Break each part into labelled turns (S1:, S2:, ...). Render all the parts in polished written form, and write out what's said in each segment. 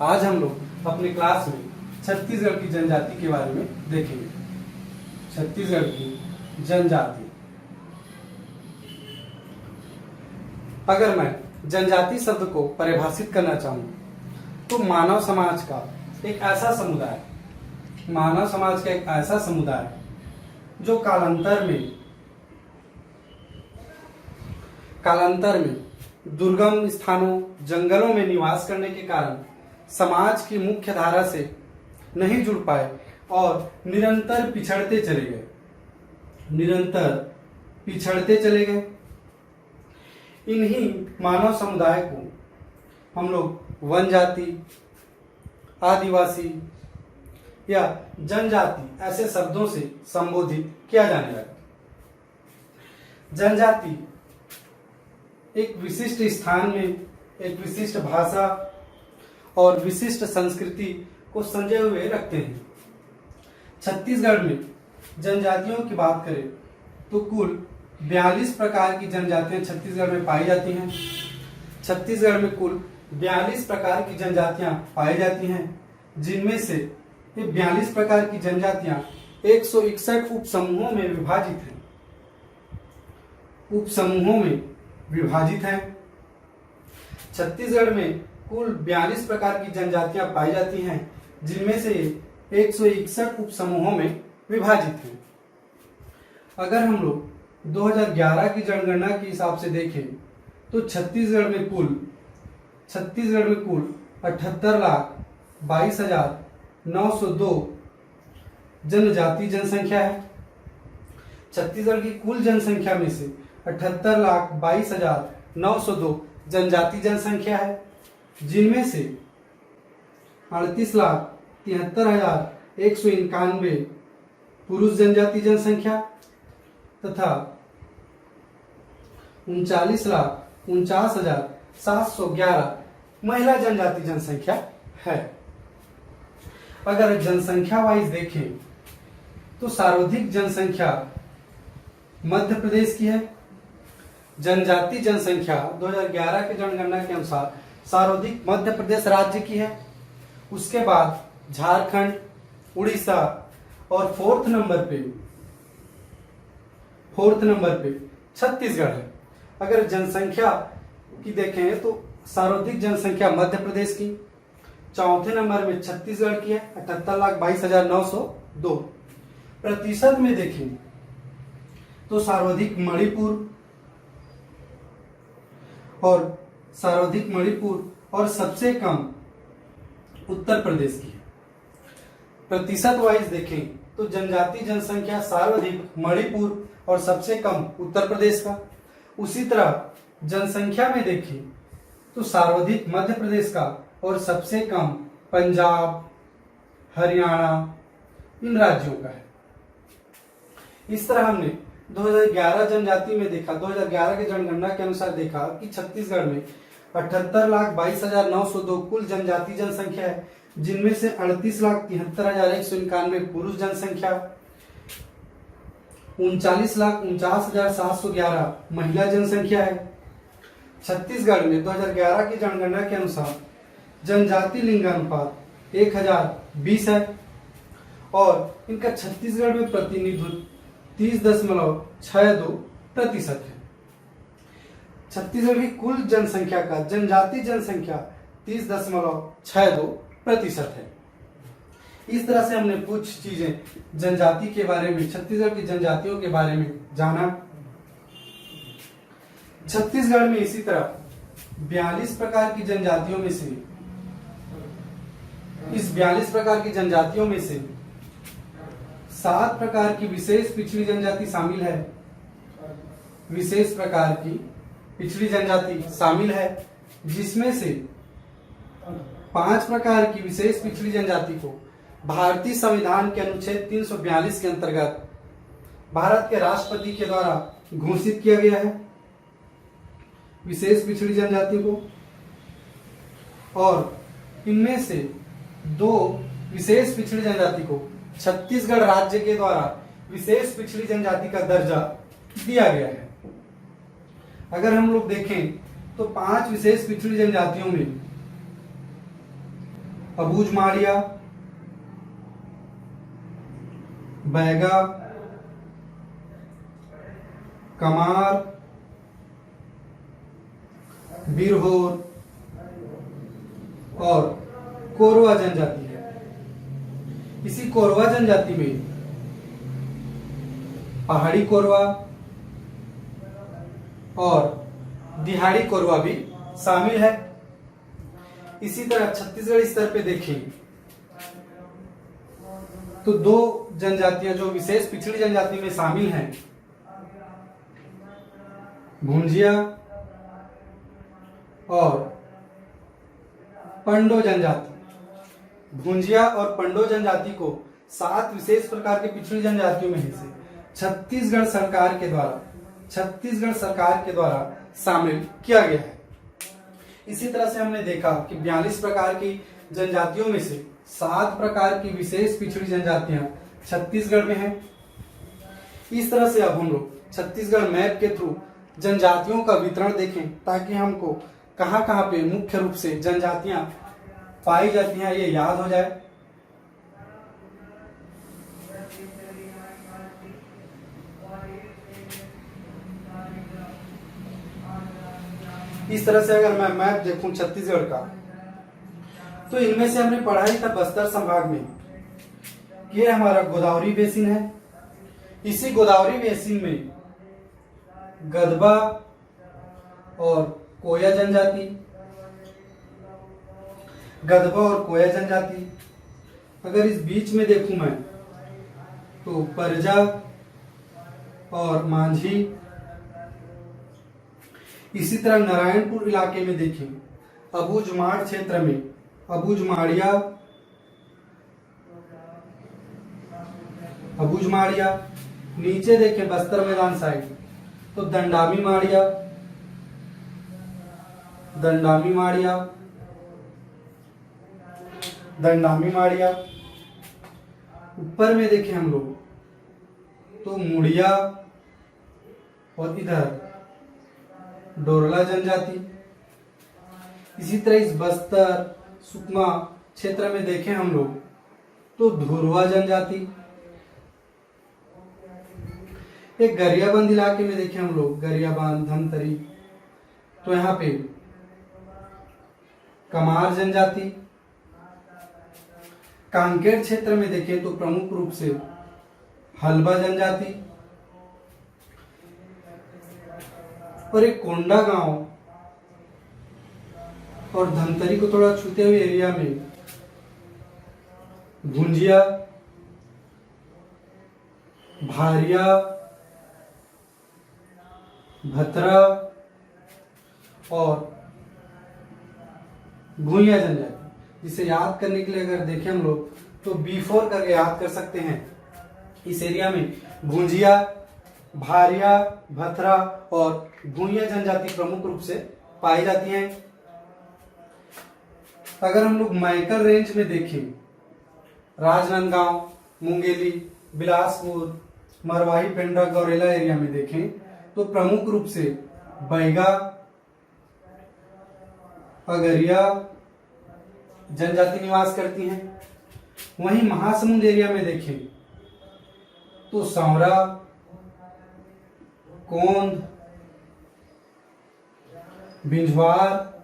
S1: आज हम लोग अपने क्लास में छत्तीसगढ़ की जनजाति के बारे में देखेंगे। छत्तीसगढ़ की जनजाति। अगर मैं जनजाति शब्द को परिभाषित करना चाहूं तो मानव समाज का एक ऐसा समुदाय, मानव समाज का एक ऐसा समुदाय जो कालांतर में दुर्गम स्थानों, जंगलों में निवास करने के कारण समाज की मुख्य धारा से नहीं जुड़ पाए और निरंतर पिछड़ते चले गए। इन्हीं मानव समुदाय को हम लोग वन जाति, आदिवासी या जनजाति ऐसे शब्दों से संबोधित किया जाने लगा। जनजाति एक विशिष्ट स्थान में एक विशिष्ट भाषा और विशिष्ट संस्कृति को संजोए हुए रखते हैं। छत्तीसगढ़ में जनजातियों की बात करें तो कुल 42 प्रकार की जनजातियां छत्तीसगढ़ में पाई जाती हैं। छत्तीसगढ़ में कुल 42 प्रकार की जनजातियां पाई जाती हैं, जिनमें से ये 42 प्रकार की जनजातियां 161 उपसमूहों में विभाजित हैं। छत्तीसगढ़ में कुल 42 प्रकार की जनजातियां पाई जाती हैं, जिनमें से 161 उपसमूहों में विभाजित हैं। अगर हम लोग 2011 की जनगणना के हिसाब से देखें तो छत्तीसगढ़ में कुल 78,22,902 जनजाति जनसंख्या है। छत्तीसगढ़ की कुल जनसंख्या में से 78,22,902 जनजाति जनसंख्या है, जिनमें से 38,73,191 पुरुष जनजाति जनसंख्या तथा 39,49,711 महिला जनजाति जनसंख्या है। अगर जनसंख्या वाइज देखें तो सर्वाधिक जनसंख्या मध्य प्रदेश की है। जनजाति जनसंख्या 2011 के जनगणना के अनुसार सर्वाधिक मध्य प्रदेश राज्य की है। उसके बाद झारखंड, उड़ीसा और फोर्थ नंबर पे छत्तीसगढ़ है। अगर जनसंख्या की देखें तो सर्वाधिक जनसंख्या मध्य प्रदेश की, चौथे नंबर में छत्तीसगढ़ की है 78,22,902। प्रतिशत में देखें तो सर्वाधिक मणिपुर और सबसे कम उत्तर प्रदेश की है। प्रतिशत वाइज देखें तो जनजाति जनसंख्या सर्वाधिक मणिपुर और सबसे कम उत्तर प्रदेश का। उसी तरह जनसंख्या में देखें तो सर्वाधिक मध्य प्रदेश का और सबसे कम पंजाब, हरियाणा, इन राज्यों का है। इस तरह हमने 2011 जनजाति में देखा, 2011 के जनगणना के अनुसार देखा कि छत्तीसगढ़ में 78,22,902 कुल जनजाति जनसंख्या है, जिनमें से 38,73,191 पुरुष जनसंख्या, 39,49,711 महिला जनसंख्या है। छत्तीसगढ़ में 2011 की जनगणना के अनुसार जनजाति लिंगानुपात 1020 है और इनका छत्तीसगढ़ में प्रतिनिधित्व 30.62% है। छत्तीसगढ़ की कुल जनसंख्या का जनजाति जनसंख्या 30.62% है। इस तरह से हमने कुछ चीजें जनजाति के बारे में, छत्तीसगढ़ की जनजातियों के बारे में जाना। छत्तीसगढ़ में इसी तरह 42 प्रकार की जनजातियों में से, इस 42 प्रकार की जनजातियों में से 7 प्रकार की विशेष पिछड़ी जनजाति शामिल है। विशेष प्रकार की पिछड़ी जनजाति शामिल है, जिसमें से 5 प्रकार की विशेष पिछड़ी जनजाति को भारतीय संविधान के अनुच्छेद 342 के अंतर्गत भारत के राष्ट्रपति के द्वारा घोषित किया गया है विशेष पिछड़ी जनजाति को। और इनमें से 2 विशेष पिछड़ी जनजाति को छत्तीसगढ़ राज्य के द्वारा विशेष पिछड़ी जनजाति का दर्जा दिया गया है। अगर हम लोग देखें तो 5 विशेष पिछड़ी जनजातियों में अबूझमाड़िया, बैगा, कमार, बिरहोर और कोरवा जनजाति है। इसी कोरवा जनजाति में पहाड़ी कोरवा और दिहाड़ी कोरवा भी शामिल है। इसी तरह छत्तीसगढ़ स्तर पे देखें तो दो जनजातियां जो विशेष पिछड़ी जनजाति में शामिल हैं, भुंजिया और पंडो जनजाति। भुंजिया और पंडो जनजाति को 7 विशेष प्रकार के पिछड़ी जनजातियों में से छत्तीसगढ़ सरकार के द्वारा शामिल किया गया है। इसी तरह से हमने देखा कि 42 प्रकार की जनजातियों में से 7 प्रकार की विशेष पिछड़ी जनजातियां छत्तीसगढ़ में हैं। इस तरह से अब हम लोग छत्तीसगढ़ मैप के थ्रू जनजातियों का वितरण देखें ताकि हमको कहां कहां पे मुख्य रूप से जनजातियां पाई जाती हैं ये याद हो जाए। इस तरह से अगर मैं मैप देखूं छत्तीसगढ़ का तो इनमें से हमने पढ़ा ही था बस्तर संभाग में ये हमारा गोदावरी बेसिन है। इसी गोदावरी बेसिन में गदबा और कोया जनजाति, अगर इस बीच में देखूं मैं तो परजा और मांझी। इसी तरह नारायणपुर इलाके में देखें अबूझमाड़ क्षेत्र में अबूझमाड़िया। नीचे देखें बस्तर मैदान साइड तो दंडामी माड़िया। ऊपर में देखें हम लोग तो मुड़िया और इधर डोरला जनजाति। इसी तरह इस बस्तर सुकमा क्षेत्र में देखें हम लोग तो धुरवा जनजाति। एक गरियाबंद इलाके में देखें हम लोग गरियाबंद धमतरी तो यहाँ पे कमार जनजाति। कांकेर क्षेत्र में देखें तो प्रमुख रूप से हलबा जनजाति। और एक कोंडा गांव और धमतरी को थोड़ा छूते हुए एरिया में भुंजिया, भारिया, भतरा और भूइया जनजाति। जिसे याद करने के लिए अगर देखें हम लोग तो B4 करके याद कर सकते हैं। इस एरिया में भुंजिया, भारिया, भथरा और भूइया जनजाति प्रमुख रूप से पाई जाती हैं। अगर हम लोग मैकल रेंज में देखें राजनांदगांव, मुंगेली, बिलासपुर, मरवाही, पेंड्रा, गौरेला एरिया में देखें तो प्रमुख रूप से बैगा, अगरिया जनजाति निवास करती हैं। वहीं महासमुंद एरिया में देखें तो सांवरा, कोंद, बिंझवार।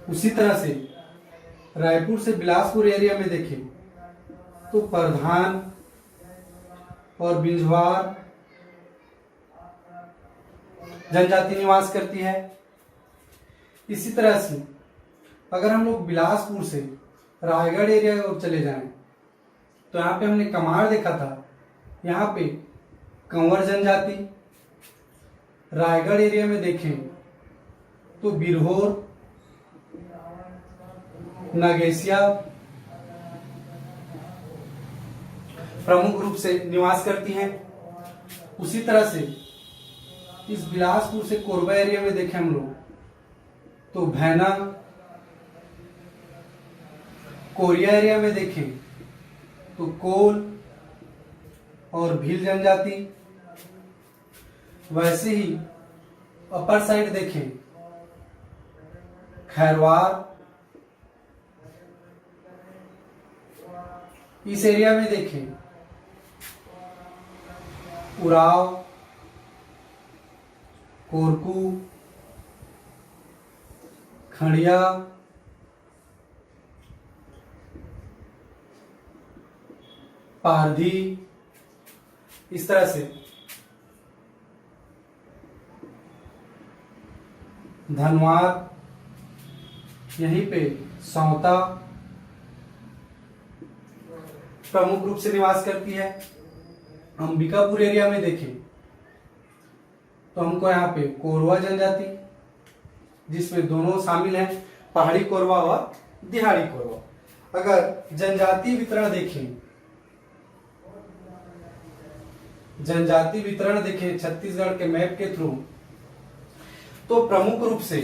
S1: उसी तरह से रायपुर से बिलासपुर एरिया में देखें तो प्रधान और बिंझवार जनजाति निवास करती है। इसी तरह से अगर हम लोग बिलासपुर से रायगढ़ एरिया की ओर चले जाएं तो यहाँ पे हमने कमार देखा था, यहाँ पे कंवर जनजाति। रायगढ़ एरिया में देखें तो बिरहोर, नागेशिया प्रमुख रूप से निवास करती हैं। उसी तरह से इस बिलासपुर से कोरबा एरिया में देखें हम लोग तो भैना। कोरिया एरिया में देखें तो कोल और भील जनजाति। वैसे ही अपर साइड देखें खैरवार इस एरिया में देखें उराव, कोरकू, खड़िया, पारधी, इस तरह से धनवार, यहीं पे सौता प्रमुख रूप से निवास करती है। अंबिकापुर एरिया में देखें तो हमको यहाँ पे कोरवा जनजाति, जिसमें दोनों शामिल हैं, पहाड़ी कोरवा और दिहाड़ी कोरवा। अगर जनजाति वितरण देखें छत्तीसगढ़ के मैप के थ्रू, तो प्रमुख रूप से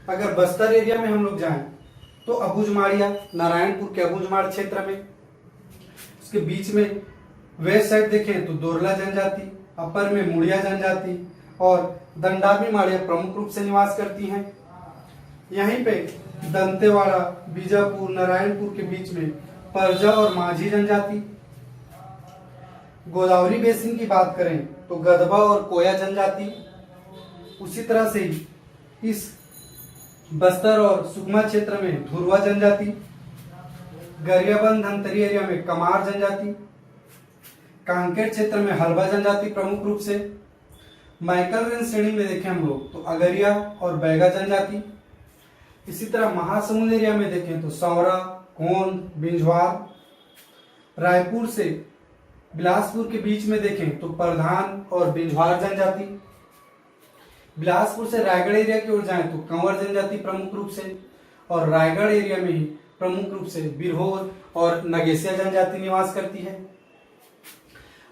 S1: अगर बस्तर एरिया में हम लोग जाएं तो अबूझमाड़िया, नारायणपुर के अबूझमाड़ क्षेत्र में, उसके बीच में वेस्ट साइड देखें तो दोरला जनजाति, अपर में मुड़िया जनजाति और दंडाबी माड़िया प्रमुख रूप से निवास करती हैं। यहीं पे दंतेवाड़ा, बीजापुर, नारायणपुर के बीच में परजा और माझी जनजाति। गोदावरी बेसिन की बात करें तो गदबा और कोया जनजाति। उसी तरह से इस बस्तर और सुकमा क्षेत्र में धुरवा जनजाति। गरियाबंद धमतरी एरिया में कमार जनजाति। कांकेर क्षेत्र में हलवा जनजाति प्रमुख रूप से। माइकल रेंज श्रेणी में देखें हम लोग तो अगरिया और बैगा जनजाति। इसी तरह महासमुंद एरिया में देखें तो सौरा, कोंद, बिंझवार। रायपुर से बिलासपुर के बीच में देखें तो प्रधान और बिंझवार जनजाति। बिलासपुर से रायगढ़ एरिया की ओर जाएं तो कंवर जनजाति प्रमुख रूप से, और रायगढ़ एरिया में ही प्रमुख रूप से बिरहोर और नगेसिया जनजाति निवास करती है।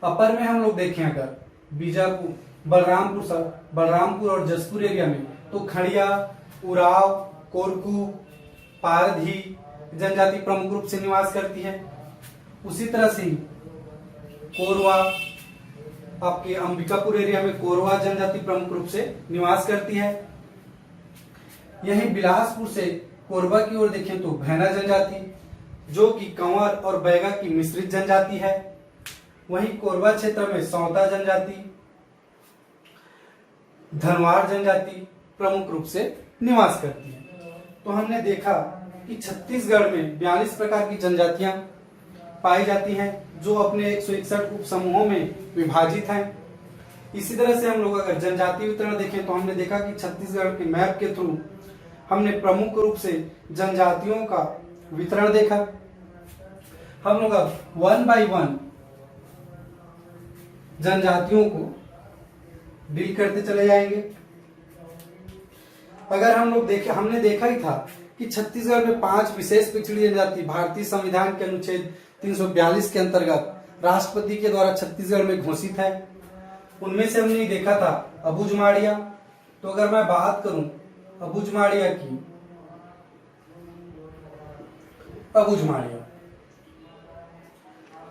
S1: अपर में हम लोग देखें अगर बीजापुर, बलरामपुर और जसपुर एरिया में तो खड़िया, उराव, कोरकू, पारधी जनजाति प्रमुख रूप से निवास करती है। उसी तरह से कोरवा, आपके अंबिकापुर एरिया में कोरवा जनजाति प्रमुख रूप से निवास करती है। यहीं बिलासपुर से कोरबा की ओर देखें तो भैना जनजाति, जो कि कंवर और बैगा की मिश्रित जनजाति है। वहीं कोरबा क्षेत्र में सौता जनजाति, धनवार जनजाति प्रमुख रूप से निवास करती है। तो हमने देखा कि छत्तीसगढ़ में 42 प्रकार की जनजातियां पाई जाती हैं, जो अपने 161 उप समूहों में विभाजित हैं। इसी तरह से हम लोग अगर जनजाति वितरण देखें तो हमने देखा कि छत्तीसगढ़ के मैप के थ्रू हमने प्रमुख रूप से जनजातियों का वितरण देखा। हम लोग अब 1 बाय 1 जनजातियों को डील करते चले जाएंगे। अगर हम लोग हमने देखा ही था कि छत्तीसगढ़ में 5 विशेष पिछड़ी जनजाति भारतीय संविधान के अनुच्छेद 342 के अंतर्गत राष्ट्रपति के द्वारा छत्तीसगढ़ में घोषित है। उनमें से हमने देखा था अबूझमाड़िया। तो अगर मैं बात करूं अबूझमाड़िया की,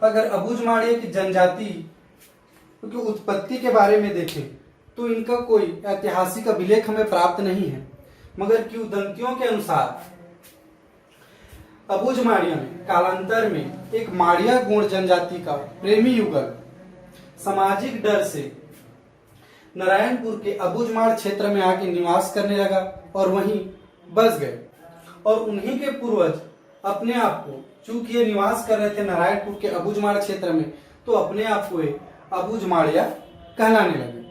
S1: अगर अबूझमाड़िया की जनजाति की उत्पत्ति के बारे में देखें तो इनका कोई ऐतिहासिक अभिलेख हमें प्राप्त नहीं है, मगर किंवदंतियों के अनुसार अबूझमाड़िया में कालांतर में एक माड़िया गोंड जनजाति का प्रेमी युगल सामाजिक डर से नारायणपुर के अबूझमाड़ क्षेत्र में आके निवास करने लगा और वहीं बस गए, और उन्हीं के पूर्वज अपने आप को, चूंकि ये निवास कर रहे थे नारायणपुर के अबूझमाड़ क्षेत्र में, तो अपने आप को अबूझमाड़िया कहलाने लगे।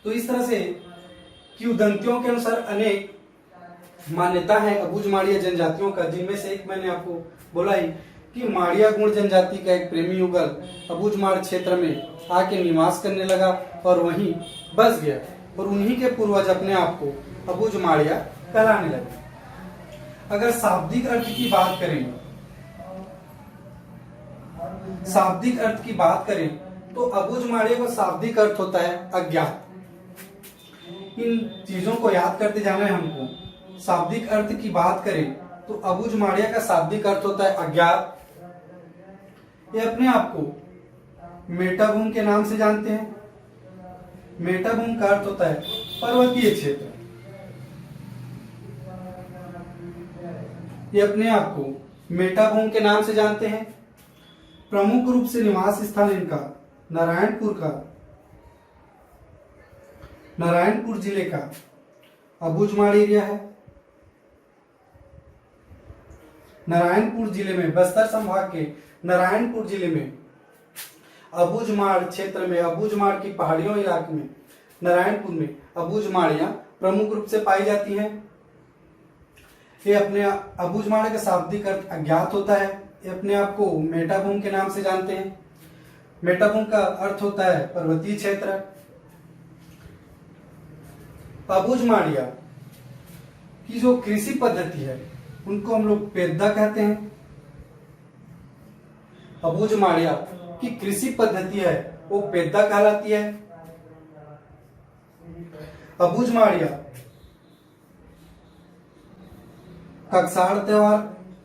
S1: तो इस तरह से किंवदंतियों के अनुसार अनेक मान्यता है अबूझमाड़िया जनजातियों का, जिनमें से एक मैंने आपको बोला ही कि माड़िया गुण जनजाति का एक प्रेमी युगल अबूझमाड़ क्षेत्र में आके निवास करने लगा और वहीं बस गया, और उन्हीं के पूर्वज अपने आप को अबूझमाड़िया कहलाने लगे। अगर शाब्दिक अर्थ की बात करें तो अबूझमाड़िया का शाब्दिक अर्थ होता है अज्ञात। इन चीजों को याद करते जाना है हमको। शाब्दिक अर्थ की बात करें तो अबूझमाड़िया का शाब्दिक अर्थ होता है अज्ञात। ये अपने आप को मेटाभूमि के नाम से जानते हैं। मेटाभूमि का अर्थ होता है पर्वतीय क्षेत्र। ये अपने आप को मेटाभूमि के नाम से जानते हैं। प्रमुख रूप से निवास स्थान इनका नारायणपुर जिले का अबूझमाड़ एरिया है। नारायणपुर जिले में, बस्तर संभाग के नारायणपुर जिले में अबूझमाड़ क्षेत्र में, अबूझमाड़ की पहाड़ियों इलाके में, नारायणपुर में अबूझमाड़ियां प्रमुख रूप से पाई जाती हैं। ये अपने अबूझमाड़ का शाब्दिक अर्थ अज्ञात होता है। ये अपने आप को मेटाभूमि के नाम से जानते हैं। मेटाभूमि का अर्थ होता है पर्वतीय क्षेत्र। अबूझमाड़िया की जो कृषि पद्धति है उनको हम लोग पेद्दा कहते हैं। अबूझमाड़िया की कृषि पद्धति है वो पेद्दा कहलाती है। अबूझमाड़िया ककसाड़ त्योहार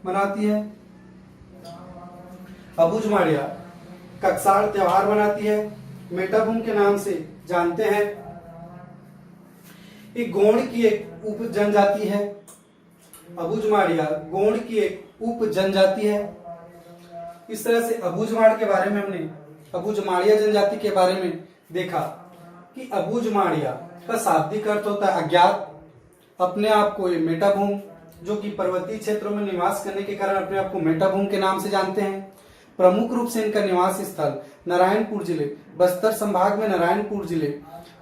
S1: मनाती है। अबूझमाड़िया ककसाड़ त्योहार मनाती है, मेटाभूमि के नाम से जानते हैं। ये गोंड की एक उप जनजाति है। अबूझमाड़िया गोंड की एक उप जनजाति है। इस तरह से अबूझमाड़ के बारे में हमने, अबूझमाड़िया जनजाति के बारे में देखा कि अबूझमाड़िया का शाब्दिक अर्थ होता है अज्ञात। अपने आप को ये मेटाभूमि, जो कि पर्वतीय क्षेत्रों में निवास करने के कारण अपने आप को मेटाभूमि के नाम से जानते हैं। प्रमुख रूप से इनका निवास स्थल नारायणपुर जिले, बस्तर संभाग में नारायणपुर जिले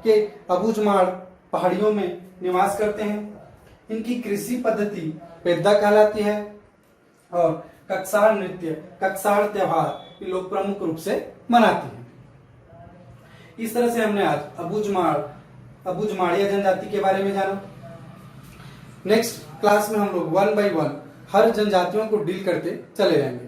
S1: के अबूझमाड़ पहाड़ियों में निवास करते हैं। इनकी कृषि पद्धति पेद्दा कहलाती है और ककसाड़ नृत्य, ककसाड़ त्योहार ये लोग प्रमुख रूप से मनाते हैं। इस तरह से हमने आज अबूझमाड़िया जनजाति के बारे में जाना। नेक्स्ट क्लास में हम लोग 1 by 1 हर जनजातियों को डील करते चले जाएंगे।